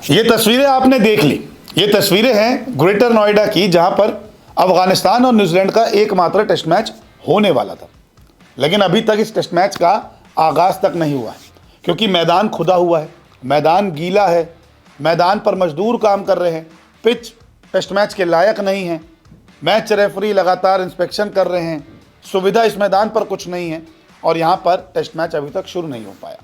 ये तस्वीरें आपने देख ली। ये तस्वीरें हैं ग्रेटर नोएडा की, जहां पर अफगानिस्तान और न्यूजीलैंड का एकमात्र टेस्ट मैच होने वाला था, लेकिन अभी तक इस टेस्ट मैच का आगाज़ तक नहीं हुआ है, क्योंकि मैदान खुदा हुआ है, मैदान गीला है, मैदान पर मजदूर काम कर रहे हैं, पिच टेस्ट मैच के लायक नहीं है, मैच रेफरी लगातार इंस्पेक्शन कर रहे हैं, सुविधा इस मैदान पर कुछ नहीं है और यहाँ पर टेस्ट मैच अभी तक शुरू नहीं हो पाया।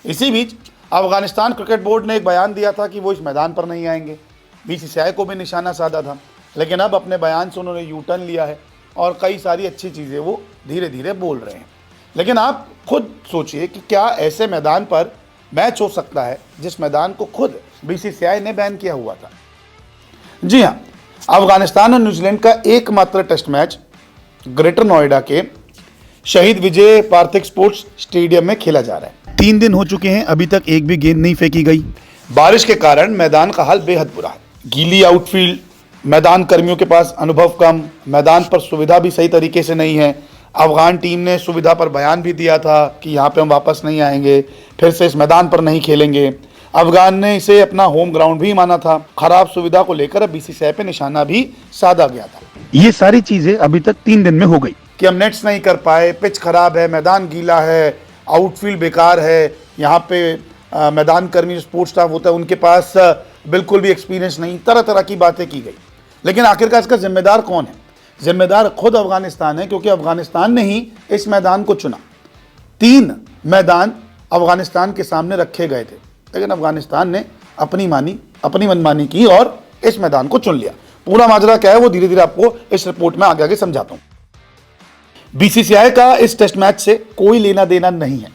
इसी बीच अफगानिस्तान क्रिकेट बोर्ड ने एक बयान दिया था कि वो इस मैदान पर नहीं आएंगे, बीसीसीआई को भी निशाना साधा था, लेकिन अब अपने बयान से उन्होंने यू टर्न लिया है और कई सारी अच्छी चीज़ें वो धीरे धीरे बोल रहे हैं। लेकिन आप खुद सोचिए कि क्या ऐसे मैदान पर मैच हो सकता है जिस मैदान को खुद बीसीसीआई ने बैन किया हुआ था। जी हाँ, अफगानिस्तान और न्यूजीलैंड का एकमात्र टेस्ट मैच ग्रेटर नोएडा के शहीद विजय पार्थिक स्पोर्ट्स स्टेडियम में खेला जा रहा है। 3 दिन हो चुके हैं, अभी तक एक भी गेंद नहीं फेंकी गई। बारिश के कारण मैदान का हाल बेहद बुरा है, गीली आउटफील्ड, मैदान कर्मियों के पास अनुभव कम, मैदान पर सुविधा भी सही तरीके से नहीं है। अफगान टीम ने सुविधा पर बयान भी दिया था कि यहाँ पे हम वापस नहीं आएंगे, फिर से इस मैदान पर नहीं खेलेंगे। अफगान ने इसे अपना होम ग्राउंड भी माना था। खराब सुविधा को लेकर बीसीसीआई पे निशाना भी साधा गया था। ये सारी चीजें अभी तक 3 दिन में हो गई कि हम नेट्स नहीं कर पाए, पिच खराब है, मैदान गीला है, आउटफील्ड बेकार है, यहाँ पे मैदान कर्मी जो स्पोर्ट्स स्टाफ होता है उनके पास बिल्कुल भी एक्सपीरियंस नहीं, तरह तरह की बातें की गई। लेकिन आखिरकार इसका जिम्मेदार कौन है? जिम्मेदार खुद अफगानिस्तान है, क्योंकि अफगानिस्तान ने ही इस मैदान को चुना। 3 मैदान अफगानिस्तान के सामने रखे गए थे, लेकिन अफगानिस्तान ने अपनी मनमानी की और इस मैदान को चुन लिया। पूरा माजरा क्या है वो धीरे धीरे आपको इस रिपोर्ट में आगे आगे समझाता हूं। बीसीसीआई का इस टेस्ट मैच से कोई लेना देना नहीं है।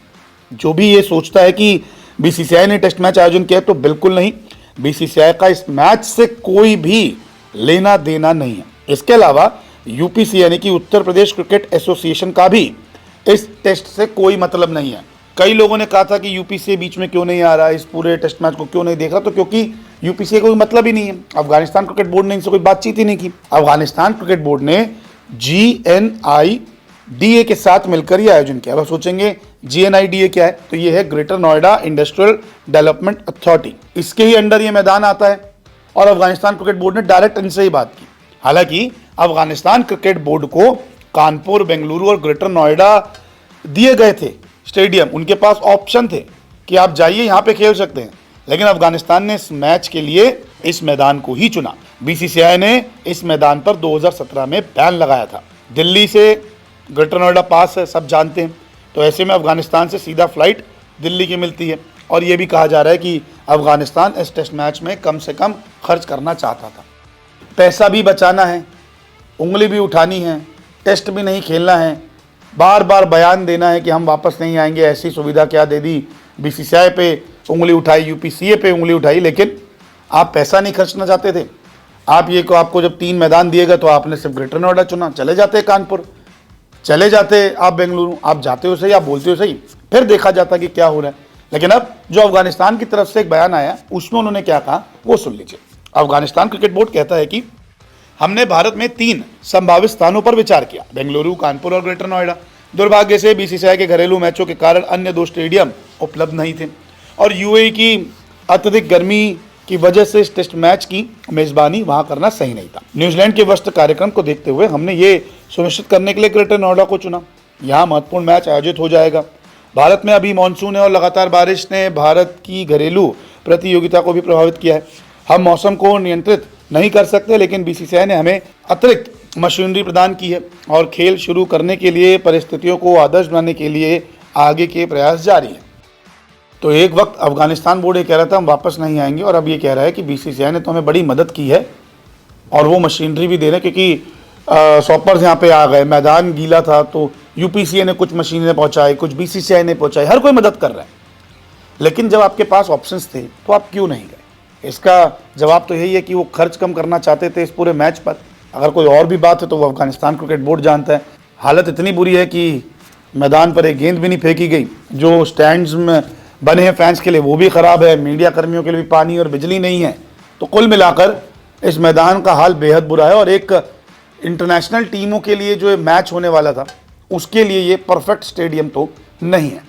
जो भी ये सोचता है कि बीसीसीआई ने टेस्ट मैच आयोजन किया, तो बिल्कुल नहीं। बीसीसीआई का इस मैच से कोई भी लेना देना नहीं है। इसके अलावा यूपीसी यानी कि उत्तर प्रदेश क्रिकेट एसोसिएशन का भी इस टेस्ट से कोई मतलब नहीं है। कई लोगों ने कहा था कि यूपीसी बीच में क्यों नहीं आ रहा, इस पूरे टेस्ट मैच को क्यों नहीं देख रहा, तो क्योंकि यूपीसी का कोई मतलब ही नहीं है। अफगानिस्तान क्रिकेट बोर्ड ने इनसे कोई बातचीत ही नहीं की। अफगानिस्तान क्रिकेट बोर्ड ने GNIDA के साथ मिलकर ये आयोजन किया। आप सोचेंगे GNIDA क्या है, तो ये है greater Noida industrial development authority, इसके ही अंडर ये मैदान आता है। और अफगानिस्तान क्रिकेट बोर्ड ने डायरेक्ट इनसे ही बात की। हालांकि अफगानिस्तान क्रिकेट बोर्ड को कानपुर, बेंगलुरु और ग्रेटर नोएडा दिए गए थे स्टेडियम, उनके पास ऑप्शन थे कि आप जाइए यहाँ पे खेल सकते हैं, लेकिन अफगानिस्तान ने इस मैच के लिए इस मैदान को ही चुना। बीसीसीआई ने इस मैदान पर 2017 में बैन लगाया था। दिल्ली से ग्रेटर नोएडा पास है, सब जानते हैं, तो ऐसे में अफगानिस्तान से सीधा फ्लाइट दिल्ली की मिलती है। और ये भी कहा जा रहा है कि अफगानिस्तान इस टेस्ट मैच में कम से कम खर्च करना चाहता था। पैसा भी बचाना है, उंगली भी उठानी है, टेस्ट भी नहीं खेलना है, बार बार बयान देना है कि हम वापस नहीं आएंगे, ऐसी सुविधा क्या दे दी। बीसीसीआई पे उंगली उठाई, यूपीसीए पे उंगली उठाई, लेकिन आप पैसा नहीं खर्चना चाहते थे। आपको जब 3 मैदान दिए गए तो आपने सिर्फ ग्रेटर नोएडा चुना। चले जाते कानपुर, चले जाते आप बेंगलुरु, आप जाते हो सही, आप बोलते हो सही, फिर देखा जाता कि क्या हो रहा है। लेकिन अब जो अफगानिस्तान की तरफ से एक बयान आया, उसमें उन्होंने क्या कहा वो सुन लीजिए। अफगानिस्तान क्रिकेट बोर्ड कहता है कि हमने भारत में 3 संभावित स्थानों पर विचार किया, बेंगलुरु, कानपुर और ग्रेटर नोएडा। दुर्भाग्य से बीसीसीआई के घरेलू मैचों के कारण अन्य 2 स्टेडियम उपलब्ध नहीं थे और यूएई की अत्यधिक गर्मी की वजह से इस टेस्ट मैच की मेजबानी वहां करना सही नहीं था। न्यूजीलैंड के व्यस्त कार्यक्रम को देखते हुए हमने ये सुनिश्चित करने के लिए ग्रेटर नोएडा को चुना। यहाँ महत्वपूर्ण मैच आयोजित हो जाएगा। भारत में अभी मानसून है और लगातार बारिश ने भारत की घरेलू प्रतियोगिता को भी प्रभावित किया है। हम मौसम को नियंत्रित नहीं कर सकते, लेकिन बीसीसीआई ने हमें अतिरिक्त मशीनरी प्रदान की है और खेल शुरू करने के लिए परिस्थितियों को आदर्श बनाने के लिए आगे के प्रयास जारी हैं। तो एक वक्त अफगानिस्तान बोर्ड ये कह रहा था हम वापस नहीं आएंगे, और अब ये कह रहा है कि बीसीसीआई ने तो हमें बड़ी मदद की है और वो मशीनरी भी दे रहे हैं, क्योंकि शॉपर्स यहाँ पे आ गए, मैदान गीला था तो यूपीसीए ने कुछ मशीनें पहुँचाई, कुछ बीसीसीआई ने पहुँचाई, हर कोई मदद कर रहा है। लेकिन जब आपके पास ऑप्शंस थे तो आप क्यों नहीं गए? इसका जवाब तो यही है कि वो खर्च कम करना चाहते थे इस पूरे मैच पर। अगर कोई और भी बात है तो वो अफगानिस्तान क्रिकेट बोर्ड जानता है। हालत इतनी बुरी है कि मैदान पर एक गेंद भी नहीं फेंकी गई। जो स्टैंड्स में बने हैं फैंस के लिए वो भी ख़राब है, मीडिया कर्मियों के लिए भी पानी और बिजली नहीं है। तो कुल मिलाकर इस मैदान का हाल बेहद बुरा है और एक इंटरनेशनल टीमों के लिए जो मैच होने वाला था उसके लिए ये परफेक्ट स्टेडियम तो नहीं है।